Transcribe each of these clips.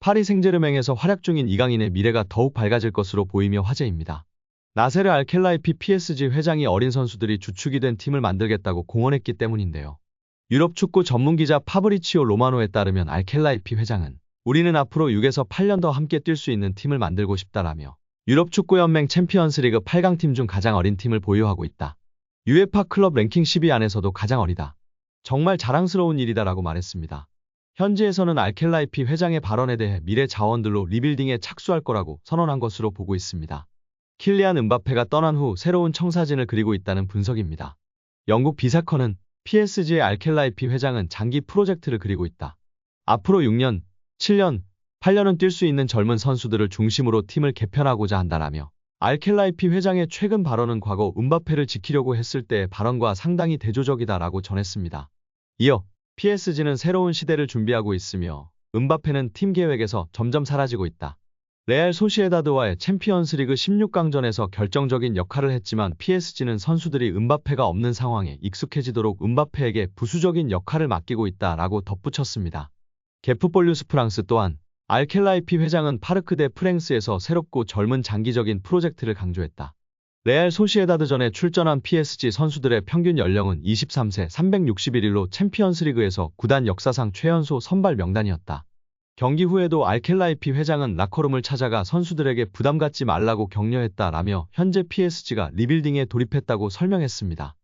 파리 생제르맹에서 활약 중인 이강인의 미래가 더욱 밝아질 것으로 보이며 화제입니다. 나세르 알켈라이피 PSG 회장이 어린 선수들이 주축이 된 팀을 만들겠다고 공언했기 때문인데요. 유럽 축구 전문기자 파브리치오 로마노에 따르면 알켈라이피 회장은 우리는 앞으로 6에서 8년 더 함께 뛸 수 있는 팀을 만들고 싶다라며 유럽 축구연맹 챔피언스리그 8강팀 중 가장 어린 팀을 보유하고 있다. UEFA 클럽 랭킹 10위 안에서도 가장 어리다. 정말 자랑스러운 일이다라고 말했습니다. 현지에서는 알켈라이피 회장의 발언에 대해 미래 자원들로 리빌딩에 착수할 거라고 선언한 것으로 보고 있습니다. 킬리안 음바페가 떠난 후 새로운 청사진을 그리고 있다는 분석입니다. 영국 비사컨은 PSG의 알켈라이피 회장은 장기 프로젝트를 그리고 있다. 앞으로 6년, 7년, 8년은 뛸 수 있는 젊은 선수들을 중심으로 팀을 개편하고자 한다라며 알켈라이피 회장의 최근 발언은 과거 음바페를 지키려고 했을 때의 발언과 상당히 대조적이다라고 전했습니다. 이어 PSG는 새로운 시대를 준비하고 있으며 음바페는 팀 계획에서 점점 사라지고 있다. 레알 소시에다드와의 챔피언스리그 16강전에서 결정적인 역할을 했지만 PSG는 선수들이 음바페가 없는 상황에 익숙해지도록 음바페에게 부수적인 역할을 맡기고 있다라고 덧붙였습니다. 게프폴 뉴스 프랑스 또한 알켈라이피 회장은 파르크 데 프랭스에서 새롭고 젊은 장기적인 프로젝트를 강조했다. 레알 소시에다드전에 출전한 PSG 선수들의 평균 연령은 23세 361일로 챔피언스리그에서 구단 역사상 최연소 선발 명단이었다. 경기 후에도 알켈라이피 회장은 라커룸을 찾아가 선수들에게 부담 갖지 말라고 격려했다라며 현재 PSG가 리빌딩에 돌입했다고 설명했습니다.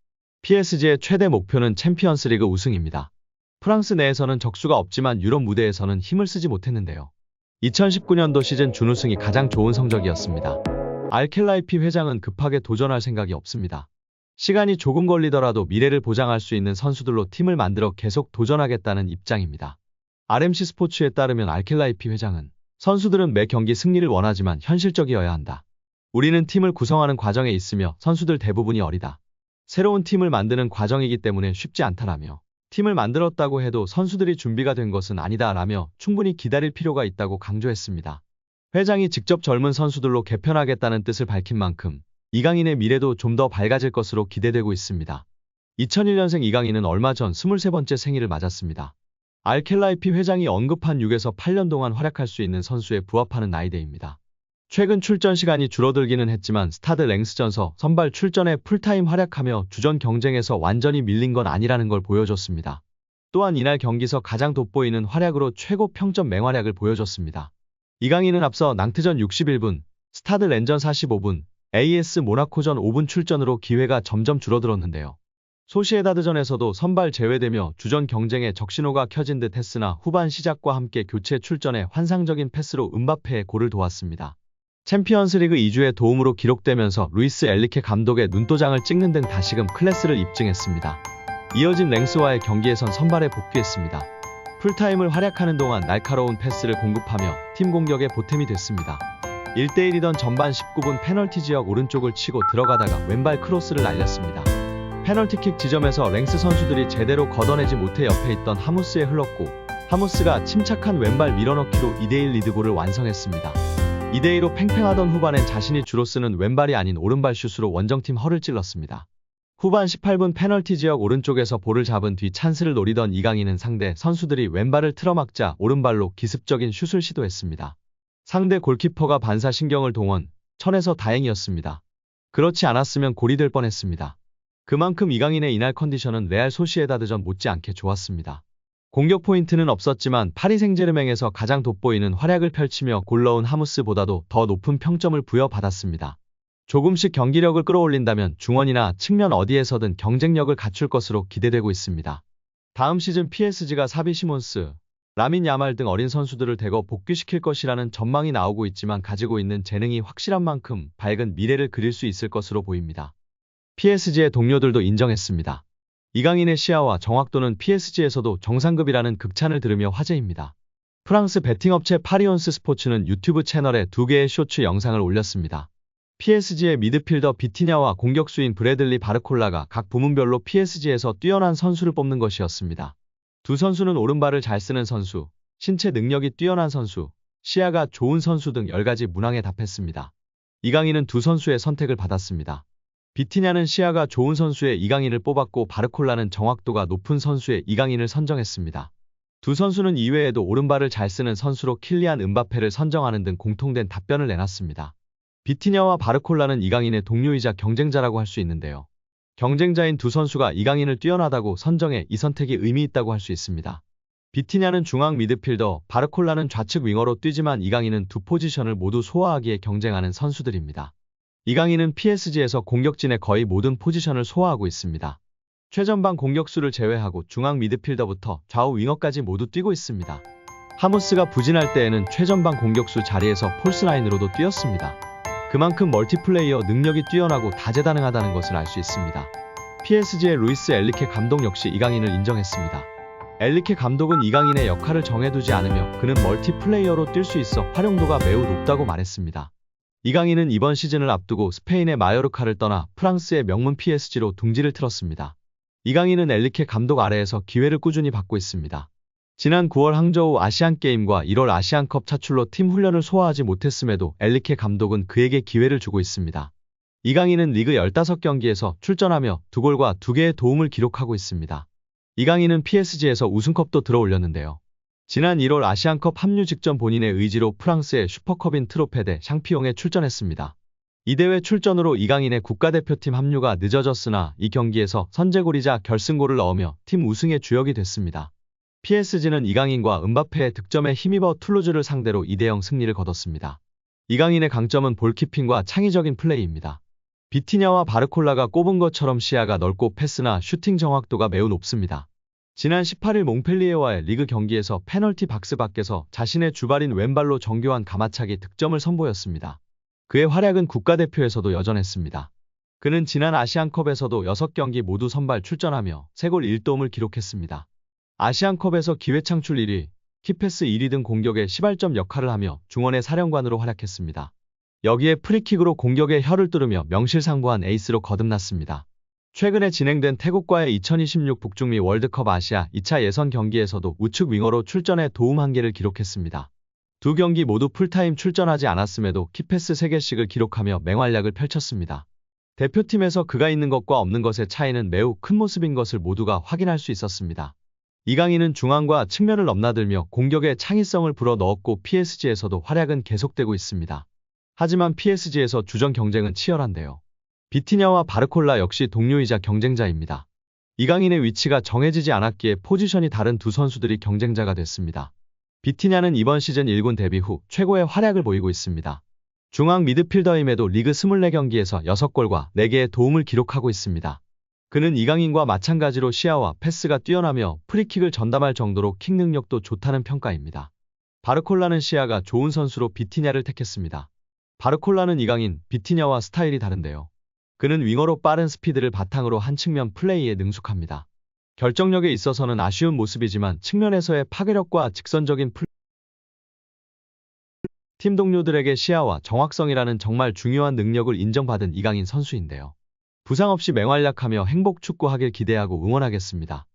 PSG의 최대 목표는 챔피언스리그 우승입니다. 프랑스 내에서는 적수가 없지만 유럽 무대에서는 힘을 쓰지 못했는데요. 2019년도 시즌 준우승이 가장 좋은 성적이었습니다. 알켈라이피 회장은 급하게 도전할 생각이 없습니다. 시간이 조금 걸리더라도 미래를 보장할 수 있는 선수들로 팀을 만들어 계속 도전하겠다는 입장입니다. RMC 스포츠에 따르면 알켈라이피 회장은 선수들은 매 경기 승리를 원하지만 현실적이어야 한다. 우리는 팀을 구성하는 과정에 있으며 선수들 대부분이 어리다. 새로운 팀을 만드는 과정이기 때문에 쉽지 않다라며 팀을 만들었다고 해도 선수들이 준비가 된 것은 아니다라며 충분히 기다릴 필요가 있다고 강조했습니다. 회장이 직접 젊은 선수들로 개편하겠다는 뜻을 밝힌 만큼 이강인의 미래도 좀 더 밝아질 것으로 기대되고 있습니다. 2001년생 이강인은 얼마 전 23번째 생일을 맞았습니다. 알켈라이피 회장이 언급한 6에서 8년 동안 활약할 수 있는 선수에 부합하는 나이대입니다. 최근 출전 시간이 줄어들기는 했지만 스타드 랭스전서 선발 출전에 풀타임 활약하며 주전 경쟁에서 완전히 밀린 건 아니라는 걸 보여줬습니다. 또한 이날 경기서 가장 돋보이는 활약으로 최고 평점 맹활약을 보여줬습니다. 이강인은 앞서 낭트전 61분, 스타드 렌전 45분, AS 모나코전 5분 출전으로 기회가 점점 줄어들었는데요. 소시에다드전에서도 선발 제외되며 주전 경쟁에 적신호가 켜진 듯 했으나 후반 시작과 함께 교체 출전에 환상적인 패스로 음바페의 골을 도왔습니다. 챔피언스리그 2주의 도움으로 기록되면서 루이스 엘리케 감독의 눈도장을 찍는 등 다시금 클래스를 입증했습니다. 이어진 랭스와의 경기에선 선발에 복귀했습니다. 풀타임을 활약하는 동안 날카로운 패스를 공급하며 팀 공격의 보탬이 됐습니다. 1대1이던 전반 19분 페널티 지역 오른쪽을 치고 들어가다가 왼발 크로스를 날렸습니다. 페널티킥 지점에서 랭스 선수들이 제대로 걷어내지 못해 옆에 있던 하무스에 흘렀고 하무스가 침착한 왼발 밀어넣기로 2대1 리드골을 완성했습니다. 2대2로 팽팽하던 후반엔 자신이 주로 쓰는 왼발이 아닌 오른발 슛으로 원정팀 허를 찔렀습니다. 후반 18분 페널티 지역 오른쪽에서 볼을 잡은 뒤 찬스를 노리던 이강인은 상대 선수들이 왼발을 틀어막자 오른발로 기습적인 슛을 시도했습니다. 상대 골키퍼가 반사신경을 동원, 쳐내서 다행이었습니다. 그렇지 않았으면 골이 될 뻔했습니다. 그만큼 이강인의 이날 컨디션은 레알 소시에다드전 못지않게 좋았습니다. 공격 포인트는 없었지만 파리 생제르맹에서 가장 돋보이는 활약을 펼치며 골 넣은 하무스보다도 더 높은 평점을 부여받았습니다. 조금씩 경기력을 끌어올린다면 중원이나 측면 어디에서든 경쟁력을 갖출 것으로 기대되고 있습니다. 다음 시즌 PSG가 사비 시몬스, 라민 야말 등 어린 선수들을 대거 복귀시킬 것이라는 전망이 나오고 있지만 가지고 있는 재능이 확실한 만큼 밝은 미래를 그릴 수 있을 것으로 보입니다. PSG의 동료들도 인정했습니다. 이강인의 시야와 정확도는 PSG에서도 정상급이라는 극찬을 들으며 화제입니다. 프랑스 베팅업체 파리온스 스포츠는 유튜브 채널에 2개의 쇼츠 영상을 올렸습니다. PSG의 미드필더 비티냐와 공격수인 브래들리 바르콜라가 각 부문별로 PSG에서 뛰어난 선수를 뽑는 것이었습니다. 두 선수는 오른발을 잘 쓰는 선수, 신체 능력이 뛰어난 선수, 시야가 좋은 선수 등 10가지 문항에 답했습니다. 이강인은 두 선수의 선택을 받았습니다. 비티냐는 시야가 좋은 선수의 이강인을 뽑았고 바르콜라는 정확도가 높은 선수의 이강인을 선정했습니다. 두 선수는 이외에도 오른발을 잘 쓰는 선수로 킬리안 은바페를 선정하는 등 공통된 답변을 내놨습니다. 비티냐와 바르콜라는 이강인의 동료이자 경쟁자라고 할 수 있는데요. 경쟁자인 두 선수가 이강인을 뛰어나다고 선정해 이 선택이 의미 있다고 할 수 있습니다. 비티냐는 중앙 미드필더, 바르콜라는 좌측 윙어로 뛰지만 이강인은 두 포지션을 모두 소화하기에 경쟁하는 선수들입니다. 이강인은 PSG에서 공격진의 거의 모든 포지션을 소화하고 있습니다. 최전방 공격수를 제외하고 중앙 미드필더부터 좌우 윙어까지 모두 뛰고 있습니다. 하무스가 부진할 때에는 최전방 공격수 자리에서 폴스라인으로도 뛰었습니다. 그만큼 멀티플레이어 능력이 뛰어나고 다재다능하다는 것을 알 수 있습니다. PSG의 루이스 엘리케 감독 역시 이강인을 인정했습니다. 엘리케 감독은 이강인의 역할을 정해두지 않으며 그는 멀티플레이어로 뛸 수 있어 활용도가 매우 높다고 말했습니다. 이강인은 이번 시즌을 앞두고 스페인의 마요르카를 떠나 프랑스의 명문 PSG로 둥지를 틀었습니다. 이강인은 엘리케 감독 아래에서 기회를 꾸준히 받고 있습니다. 지난 9월 항저우 아시안게임과 1월 아시안컵 차출로 팀 훈련을 소화하지 못했음에도 엘리케 감독은 그에게 기회를 주고 있습니다. 이강인은 리그 15경기에서 출전하며 2골과 2개의 도움을 기록하고 있습니다. 이강인은 PSG에서 우승컵도 들어올렸는데요. 지난 1월 아시안컵 합류 직전 본인의 의지로 프랑스의 슈퍼컵인 트로페 대 샹피용에 출전했습니다. 이 대회 출전으로 이강인의 국가대표팀 합류가 늦어졌으나 이 경기에서 선제골이자 결승골을 넣으며 팀 우승의 주역이 됐습니다. PSG는 이강인과 은바페의 득점에 힘입어 툴루즈를 상대로 2대0 승리를 거뒀습니다. 이강인의 강점은 볼키핑과 창의적인 플레이입니다. 비티냐와 바르콜라가 꼽은 것처럼 시야가 넓고 패스나 슈팅 정확도가 매우 높습니다. 지난 18일 몽펠리에와의 리그 경기에서 페널티 박스 밖에서 자신의 주발인 왼발로 정교한 가마차기 득점을 선보였습니다. 그의 활약은 국가대표에서도 여전했습니다. 그는 지난 아시안컵에서도 6경기 모두 선발 출전하며 3골 1도움을 기록했습니다. 아시안컵에서 기회창출 1위, 키패스 1위 등 공격의 시발점 역할을 하며 중원의 사령관으로 활약했습니다. 여기에 프리킥으로 공격의 혀를 뚫으며 명실상부한 에이스로 거듭났습니다. 최근에 진행된 태국과의 2026 북중미 월드컵 아시아 2차 예선 경기에서도 우측 윙어로 출전해 도움 1개를 기록했습니다. 두 경기 모두 풀타임 출전하지 않았음에도 키패스 3개씩을 기록하며 맹활약을 펼쳤습니다. 대표팀에서 그가 있는 것과 없는 것의 차이는 매우 큰 모습인 것을 모두가 확인할 수 있었습니다. 이강인은 중앙과 측면을 넘나들며 공격의 창의성을 불어넣었고 PSG에서도 활약은 계속되고 있습니다. 하지만 PSG에서 주전 경쟁은 치열한데요. 비티냐와 바르콜라 역시 동료이자 경쟁자입니다. 이강인의 위치가 정해지지 않았기에 포지션이 다른 두 선수들이 경쟁자가 됐습니다. 비티냐는 이번 시즌 1군 데뷔 후 최고의 활약을 보이고 있습니다. 중앙 미드필더임에도 리그 24경기에서 6골과 4개의 도움을 기록하고 있습니다. 그는 이강인과 마찬가지로 시야와 패스가 뛰어나며 프리킥을 전담할 정도로 킥 능력도 좋다는 평가입니다. 바르콜라는 시야가 좋은 선수로 비티냐를 택했습니다. 바르콜라는 이강인, 비티냐와 스타일이 다른데요. 그는 윙어로 빠른 스피드를 바탕으로 한 측면 플레이에 능숙합니다. 결정력에 있어서는 아쉬운 모습이지만 측면에서의 파괴력과 직선적인 팀 동료들에게 시야와 정확성이라는 정말 중요한 능력을 인정받은 이강인 선수인데요. 부상 없이 맹활약하며 행복 축구하길 기대하고 응원하겠습니다.